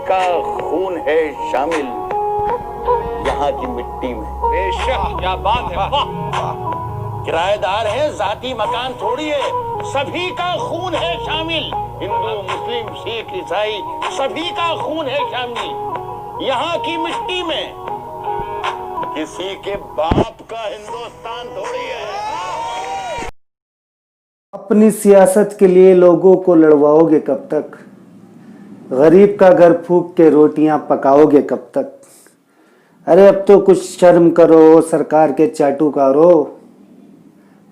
का खून है शामिल यहाँ की मिट्टी में। बेशक, क्या बात है, वाह। किराएदार है, जाती मकान थोड़ी है, सभी का खून है शामिल। हिंदू, मुस्लिम, सिख, ईसाई, सभी का खून है शामिल यहाँ की मिट्टी में। किसी के बाप का हिंदुस्तान थोड़ी है। अपनी सियासत के लिए लोगों को लड़वाओगे कब तक? गरीब का घर फूंक के रोटियां पकाओगे कब तक? अरे अब तो कुछ शर्म करो, सरकार के चाटुकारो।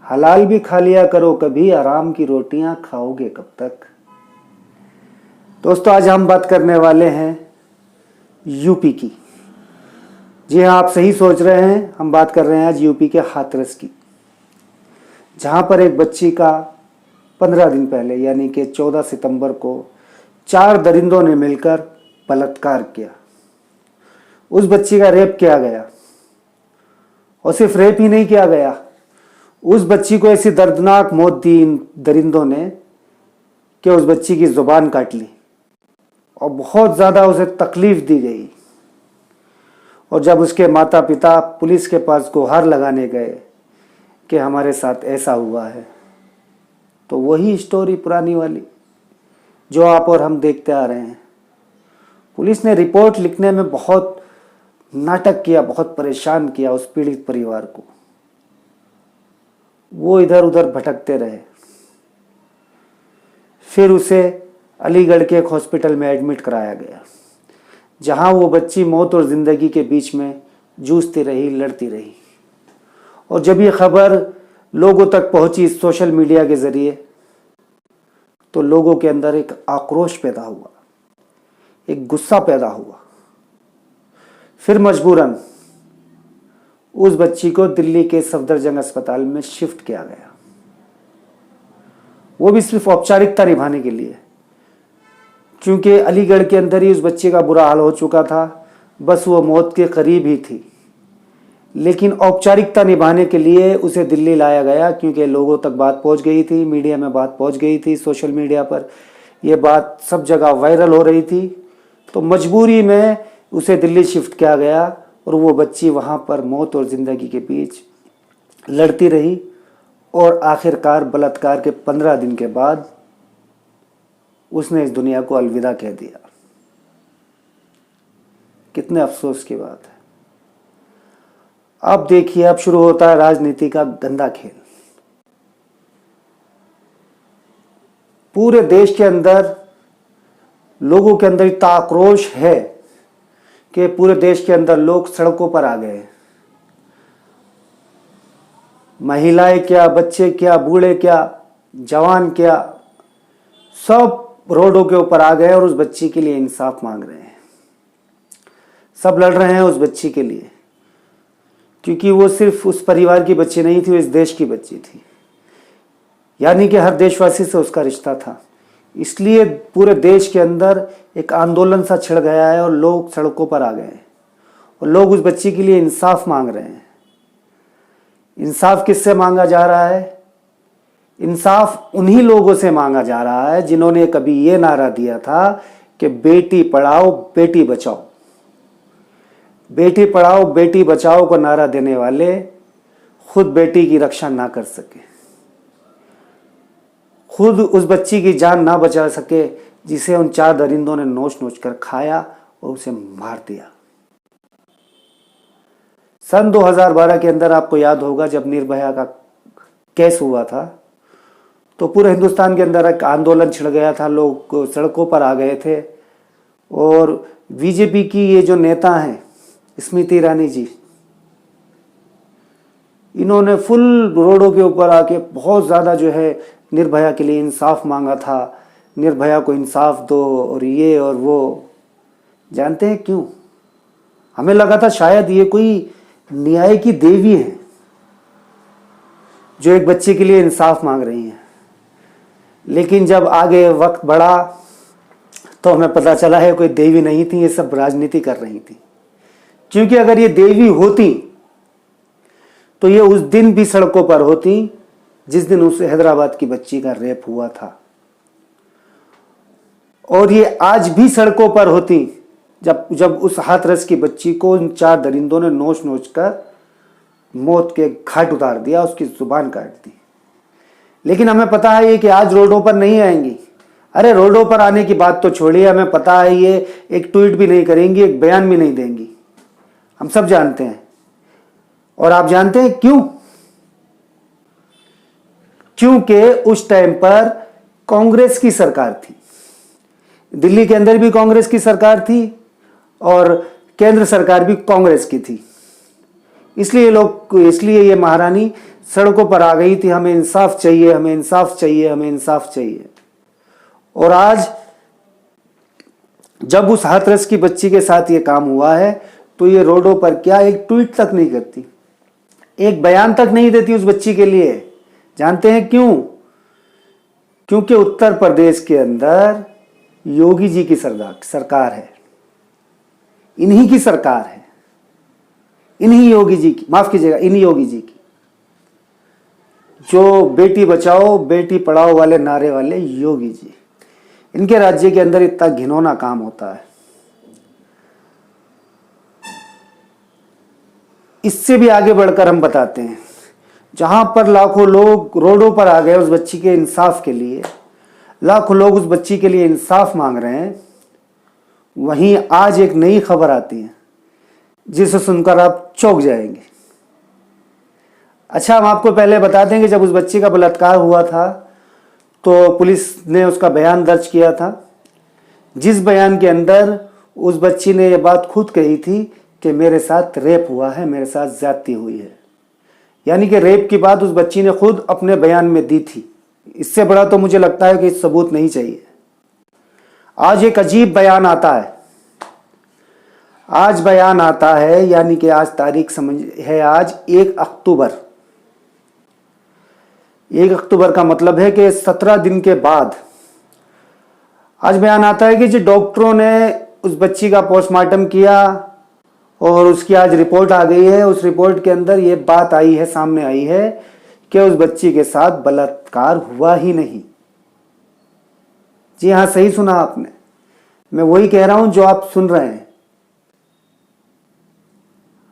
हलाल भी खा लिया करो कभी, आराम की रोटियां खाओगे कब तक? दोस्तों, आज हम बात करने वाले हैं यूपी की। जी हाँ, आप सही सोच रहे हैं, हम बात कर रहे हैं आज यूपी के हाथरस की, जहां पर एक बच्ची का 15 दिन पहले यानी कि 14 सितंबर को 4 दरिंदों ने मिलकर बलात्कार किया। उस बच्ची का रेप किया गया, और सिर्फ रेप ही नहीं किया गया, उस बच्ची को ऐसी दर्दनाक मौत दी इन दरिंदों ने कि उस बच्ची की जुबान काट ली और बहुत ज़्यादा उसे तकलीफ दी गई। और जब उसके माता पिता पुलिस के पास गुहार लगाने गए कि हमारे साथ ऐसा हुआ है, तो वही स्टोरी पुरानी वाली जो आप और हम देखते आ रहे हैं। पुलिस ने रिपोर्ट लिखने में बहुत नाटक किया, बहुत परेशान किया उस पीड़ित परिवार को। वो इधर उधर भटकते रहे। फिर उसे अलीगढ़ के एक हॉस्पिटल में एडमिट कराया गया, जहां वो बच्ची मौत और ज़िंदगी के बीच में जूझती रही, लड़ती रही। और जब ये खबर लोगों तक पहुंची सोशल मीडिया के ज़रिए, तो लोगों के अंदर एक आक्रोश पैदा हुआ, एक गुस्सा पैदा हुआ। फिर मजबूरन उस बच्ची को दिल्ली के सफदरजंग अस्पताल में शिफ्ट किया गया, वो भी सिर्फ औपचारिकता निभाने के लिए, क्योंकि अलीगढ़ के अंदर ही उस बच्चे का बुरा हाल हो चुका था। बस वो मौत के करीब ही थी, लेकिन औपचारिकता निभाने के लिए उसे दिल्ली लाया गया, क्योंकि लोगों तक बात पहुंच गई थी, मीडिया में बात पहुंच गई थी, सोशल मीडिया पर ये बात सब जगह वायरल हो रही थी। तो मजबूरी में उसे दिल्ली शिफ्ट किया गया, और वो बच्ची वहाँ पर मौत और ज़िंदगी के बीच लड़ती रही। और आखिरकार बलात्कार के 15 दिन के बाद उसने इस दुनिया को अलविदा कह दिया। कितने अफसोस की बात है। अब देखिए, अब शुरू होता है राजनीति का गंदा खेल। पूरे देश के अंदर लोगों के अंदर इतना आक्रोश है कि पूरे देश के अंदर लोग सड़कों पर आ गए। महिलाएं क्या, बच्चे क्या, बूढ़े क्या, जवान क्या, सब रोडों के ऊपर आ गए और उस बच्ची के लिए इंसाफ मांग रहे हैं। सब लड़ रहे हैं उस बच्ची के लिए, क्योंकि वो सिर्फ उस परिवार की बच्ची नहीं थी, वो इस देश की बच्ची थी। यानी कि हर देशवासी से उसका रिश्ता था। इसलिए पूरे देश के अंदर एक आंदोलन सा छिड़ गया है और लोग सड़कों पर आ गए हैं, और लोग उस बच्ची के लिए इंसाफ मांग रहे हैं। इंसाफ किससे मांगा जा रहा है? इंसाफ उन्हीं लोगों से मांगा जा रहा है जिन्होंने कभी ये नारा दिया था कि बेटी पढ़ाओ बेटी बचाओ। बेटी पढ़ाओ बेटी बचाओ को नारा देने वाले खुद बेटी की रक्षा ना कर सके, खुद उस बच्ची की जान ना बचा सके जिसे उन 4 दरिंदों ने नोच नोच कर खाया और उसे मार दिया। सन 2012 के अंदर आपको याद होगा, जब निर्भया का केस हुआ था, तो पूरे हिंदुस्तान के अंदर एक आंदोलन छिड़ गया था, लोग सड़कों पर आ गए थे। और बीजेपी की ये जो नेता हैं स्मृति ईरानी जी, इन्होंने फुल रोडों के ऊपर आके बहुत ज़्यादा जो है निर्भया के लिए इंसाफ मांगा था। निर्भया को इंसाफ दो और ये और वो। जानते हैं क्यों? हमें लगा था शायद ये कोई न्याय की देवी है जो एक बच्चे के लिए इंसाफ मांग रही हैं। लेकिन जब आगे वक्त बढ़ा तो हमें पता चला है कोई देवी नहीं थी, ये सब राजनीति कर रही थी। क्योंकि अगर ये देवी होती तो ये उस दिन भी सड़कों पर होती जिस दिन उस हैदराबाद की बच्ची का रेप हुआ था, और ये आज भी सड़कों पर होती जब जब उस हाथरस की बच्ची को उन 4 दरिंदों ने नोच नोच कर मौत के घाट उतार दिया, उसकी जुबान काट दी। लेकिन हमें पता है ये कि आज रोडों पर नहीं आएंगी। अरे रोडों पर आने की बात तो छोड़िए, हमें पता है ये एक ट्वीट भी नहीं करेंगी, एक बयान भी नहीं देंगी। हम सब जानते हैं। और आप जानते हैं क्यों? क्योंकि उस टाइम पर कांग्रेस की सरकार थी, दिल्ली के अंदर भी कांग्रेस की सरकार थी और केंद्र सरकार भी कांग्रेस की थी। इसलिए ये महारानी सड़कों पर आ गई थी, हमें इंसाफ चाहिए, हमें इंसाफ चाहिए, हमें इंसाफ चाहिए। और आज जब उस हाथरस की बच्ची के साथ ये काम हुआ है तो ये रोडों पर क्या एक ट्वीट तक नहीं करती, एक बयान तक नहीं देती उस बच्ची के लिए। जानते हैं क्यों? क्योंकि उत्तर प्रदेश के अंदर योगी जी की सरकार है, इन्हीं की सरकार है, इन्हीं योगी जी की, माफ कीजिएगा, इन्हीं योगी जी की, जो बेटी बचाओ बेटी पढ़ाओ वाले नारे वाले योगी जी, इनके राज्य के अंदर इतना घिनौना काम होता है। इससे भी आगे बढ़कर हम बताते हैं, जहां पर लाखों लोग रोडों पर आ गए उस बच्ची के इंसाफ के लिए, लाखों लोग उस बच्ची के लिए इंसाफ मांग रहे हैं, वहीं आज एक नई खबर आती है जिसे सुनकर आप चौंक जाएंगे। अच्छा, हम आपको पहले बता दें कि जब उस बच्ची का बलात्कार हुआ था तो पुलिस ने उसका बयान दर्ज किया था, जिस बयान के अंदर उस बच्ची ने यह बात खुद कही थी कि मेरे साथ रेप हुआ है, मेरे साथ ज्यादती हुई है। यानी कि रेप की बात उस बच्ची ने खुद अपने बयान में दी थी। इससे बड़ा तो मुझे लगता है कि सबूत नहीं चाहिए। आज एक अजीब बयान आता है, आज बयान आता है, यानी कि आज तारीख समझ है, आज 1 अक्टूबर। 1 अक्टूबर का मतलब है कि 17 दिन के बाद आज बयान आता है कि जो डॉक्टरों ने उस बच्ची का पोस्टमार्टम किया और उसकी आज रिपोर्ट आ गई है। उस रिपोर्ट के अंदर ये बात आई है, सामने आई है कि उस बच्ची के साथ बलात्कार हुआ ही नहीं। जी हाँ, सही सुना आपने, मैं वही कह रहा हूं जो आप सुन रहे हैं।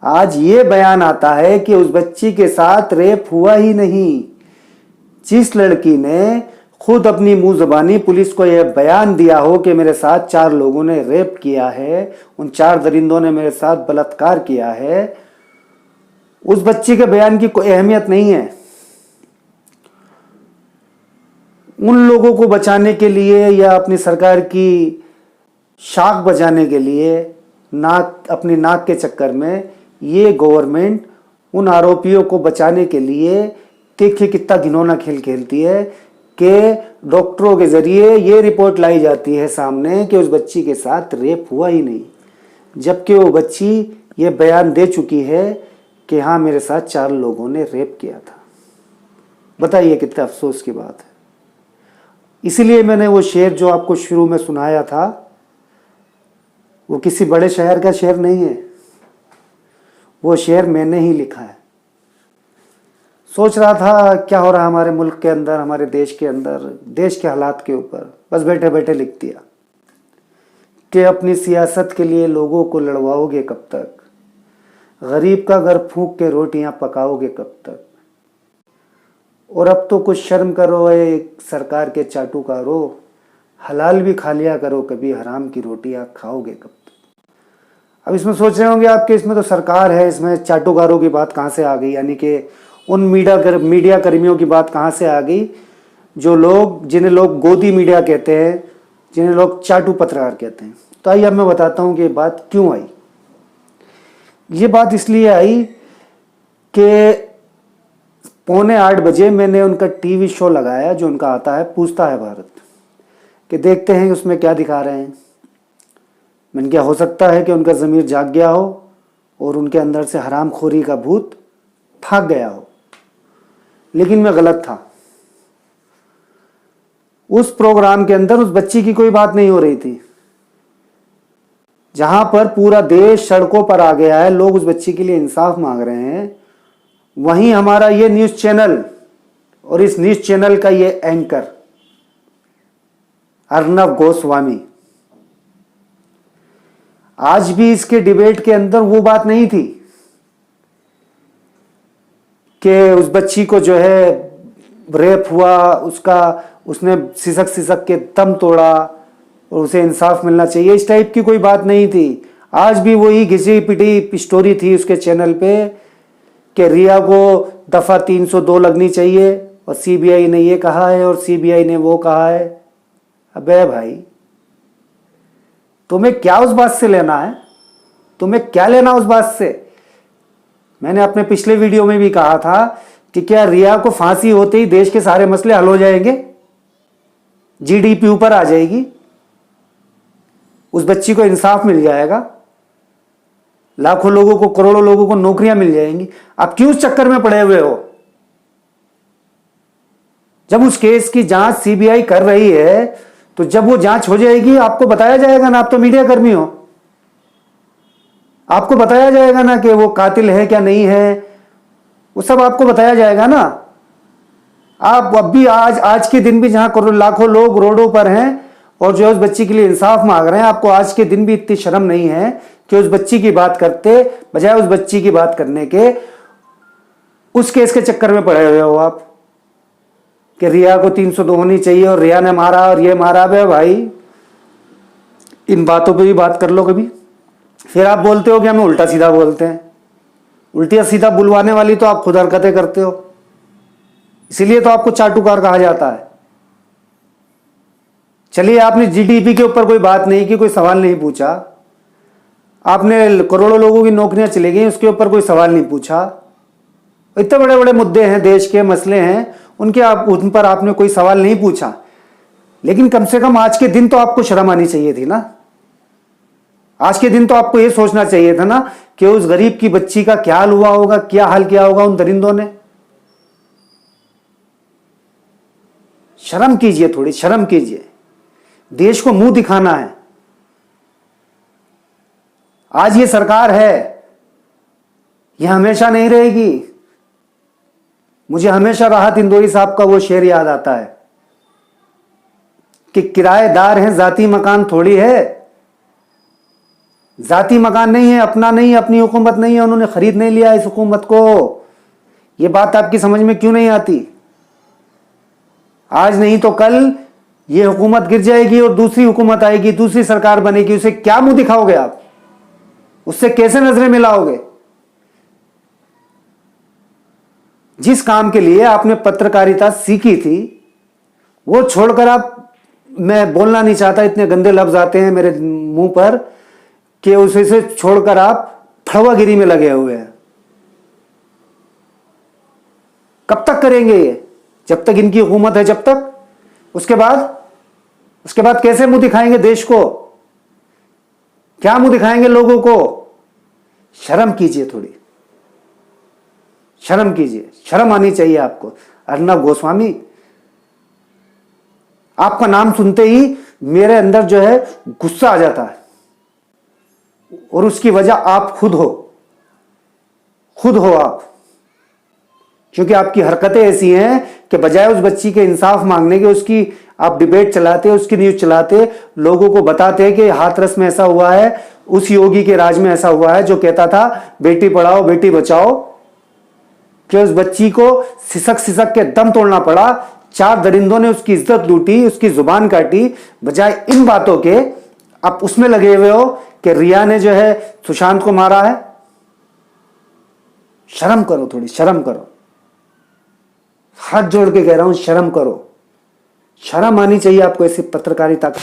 आज ये बयान आता है कि उस बच्ची के साथ रेप हुआ ही नहीं। जिस लड़की ने खुद अपनी मुंह जबानी पुलिस को यह बयान दिया हो कि मेरे साथ 4 लोगों ने रेप किया है, उन 4 दरिंदों ने मेरे साथ बलात्कार किया है, उस बच्ची के बयान की कोई अहमियत नहीं है। उन लोगों को बचाने के लिए या अपनी सरकार की शाख बचाने के लिए अपनी नाक के चक्कर में ये गवर्नमेंट उन आरोपियों को बचाने के लिए देखिए कितना घिनौना खेल खेलती है कि डॉक्टरों के जरिए ये रिपोर्ट लाई जाती है सामने कि उस बच्ची के साथ रेप हुआ ही नहीं, जबकि वो बच्ची ये बयान दे चुकी है कि हाँ मेरे साथ 4 लोगों ने रेप किया था। बताइए कितना अफसोस की बात है। इसीलिए मैंने वो शेर जो आपको शुरू में सुनाया था, वो किसी बड़े शहर का शेर नहीं है, वो शेर मैंने ही लिखा है। सोच रहा था क्या हो रहा है हमारे मुल्क के अंदर, हमारे देश के अंदर, देश के हालात के ऊपर, बस बैठे बैठे लिख दिया कि अपनी सियासत के लिए लोगों को लड़वाओगे कब तक, गरीब का घर फूंक के रोटियां पकाओगे कब तक, और अब तो कुछ शर्म करो एक सरकार के चाटुकारो, हलाल भी खा लिया करो कभी, हराम की रोटियां खाओगे कब तक। अब इसमें सोच रहे होंगे आपके, इसमें तो सरकार है, इसमें चाटुकारों की बात कहाँ से आ गई, यानी कि उन मीडिया कर्मियों की बात कहाँ से आ गई जो लोग, जिन्हें लोग गोदी मीडिया कहते हैं, जिन्हें लोग चाटू पत्रकार कहते हैं। तो आइए अब मैं बताता हूँ कि ये बात क्यों आई। ये बात इसलिए आई कि 7:45 बजे मैंने उनका टीवी शो लगाया जो उनका आता है पूछता है भारत, कि देखते हैं उसमें क्या दिखा रहे हैं। मैंने क्या, हो सकता है कि उनका ज़मीर जाग गया हो और उनके अंदर से हरामखोरी का भूत भाग गया हो, लेकिन मैं गलत था। उस प्रोग्राम के अंदर उस बच्ची की कोई बात नहीं हो रही थी। जहां पर पूरा देश सड़कों पर आ गया है, लोग उस बच्ची के लिए इंसाफ मांग रहे हैं, वहीं हमारा ये न्यूज़ चैनल और इस न्यूज़ चैनल का ये एंकर अर्नब गोस्वामी आज भी इसके डिबेट के अंदर वो बात नहीं थी कि उस बच्ची को जो है रेप हुआ, उसने सिसक सिसक के दम तोड़ा और उसे इंसाफ मिलना चाहिए, इस टाइप की कोई बात नहीं थी। आज भी वही घिसी पिटी स्टोरी थी उसके चैनल पे कि रिया को दफा 302 लगनी चाहिए और सीबीआई ने ये कहा है और सीबीआई ने वो कहा है। अबे भाई, तुम्हें क्या उस बात से लेना है? तुम्हें क्या लेना उस बात से? मैंने अपने पिछले वीडियो में भी कहा था कि क्या रिया को फांसी होते ही देश के सारे मसले हल हो जाएंगे, जीडीपी ऊपर आ जाएगी, उस बच्ची को इंसाफ मिल जाएगा, लाखों लोगों को, करोड़ों लोगों को नौकरियां मिल जाएंगी। आप क्यों उस चक्कर में पड़े हुए हो? जब उस केस की जांच सीबीआई कर रही है तो जब वो जांच हो जाएगी आपको बताया जाएगा ना। आप तो मीडिया कर्मी हो, आपको बताया जाएगा ना कि वो कातिल है क्या नहीं है, वो सब आपको बताया जाएगा ना। आप अब भी आज के दिन भी जहां लाखों लोग रोडों पर हैं और जो उस बच्ची के लिए इंसाफ मांग रहे हैं, आपको आज के दिन भी इतनी शर्म नहीं है कि उस बच्ची की बात करते बजाय उस बच्ची की बात करने के उस केस के चक्कर में पड़े हुए हो आप कि रिया को 302 होनी चाहिए और रिया ने मारा और ये मारा। बे भाई, इन बातों पे भी बात कर लो कभी। फिर आप बोलते हो कि हमें उल्टा सीधा बोलते हैं। उल्टा सीधा बुलवाने वाली तो आप खुद हरकतें करते हो, इसीलिए तो आपको चाटुकार कहा जाता है। चलिए, आपने जीडीपी के ऊपर कोई बात नहीं की, कोई सवाल नहीं पूछा, आपने करोड़ों लोगों की नौकरियां चली गई, उसके ऊपर कोई सवाल नहीं पूछा। इतने बड़े बड़े मुद्दे हैं, देश के मसले हैं, उन पर आपने कोई सवाल नहीं पूछा। लेकिन कम से कम आज के दिन तो आपको शर्म आनी चाहिए थी ना। आज के दिन तो आपको यह सोचना चाहिए था ना कि उस गरीब की बच्ची का क्या हाल हुआ होगा, क्या हाल किया होगा उन दरिंदों ने। शर्म कीजिए, थोड़ी शर्म कीजिए। देश को मुंह दिखाना है। आज ये सरकार है, यह हमेशा नहीं रहेगी। मुझे हमेशा राहत इंदौरी साहब का वो शेर याद आता है कि किराएदार हैं, जाती मकान थोड़ी है। जाती मकान नहीं है, अपना नहीं है, अपनी हुकूमत नहीं है, उन्होंने खरीद नहीं लिया इस हुकूमत को। ये बात आपकी समझ में क्यों नहीं आती? आज नहीं तो कल ये हुकूमत गिर जाएगी और दूसरी हुकूमत आएगी, दूसरी सरकार बनेगी। उसे क्या मुंह दिखाओगे आप? उससे कैसे नजरें मिलाओगे? जिस काम के लिए आपने पत्रकारिता सीखी थी वो छोड़कर आप, मैं बोलना नहीं चाहता, इतने गंदे लफ्ज आते हैं मेरे मुंह पर कि उसे छोड़कर आप फड़वागिरी में लगे हुए हैं। कब तक करेंगे ये? जब तक इनकी हुकूमत है, जब तक। उसके बाद कैसे मुंह दिखाएंगे देश को? क्या मुंह दिखाएंगे लोगों को? शर्म कीजिए, थोड़ी शर्म कीजिए। शर्म आनी चाहिए आपको। अर्नब गोस्वामी, आपका नाम सुनते ही मेरे अंदर जो है गुस्सा आ जाता है, और उसकी वजह आप खुद हो आप। क्योंकि आपकी हरकतें ऐसी हैं कि बजाय उस बच्ची के इंसाफ मांगने के, उसकी आप डिबेट चलाते, उसकी न्यूज चलाते, लोगों को बताते कि हाथरस में ऐसा हुआ है, उस योगी के राज में ऐसा हुआ है जो कहता था बेटी पढ़ाओ बेटी बचाओ, कि उस बच्ची को सिसक सिसक के दम तोड़ना पड़ा। 4 दरिंदों ने उसकी इज्जत लूटी, उसकी जुबान काटी। बजाय इन बातों के आप उसमें लगे हुए हो कि रिया ने जो है सुशांत को मारा है। शर्म करो, थोड़ी शर्म करो। हाथ जोड़ के कह रहा हूं, शर्म करो। शर्म आनी चाहिए आपको ऐसी पत्रकारिता का।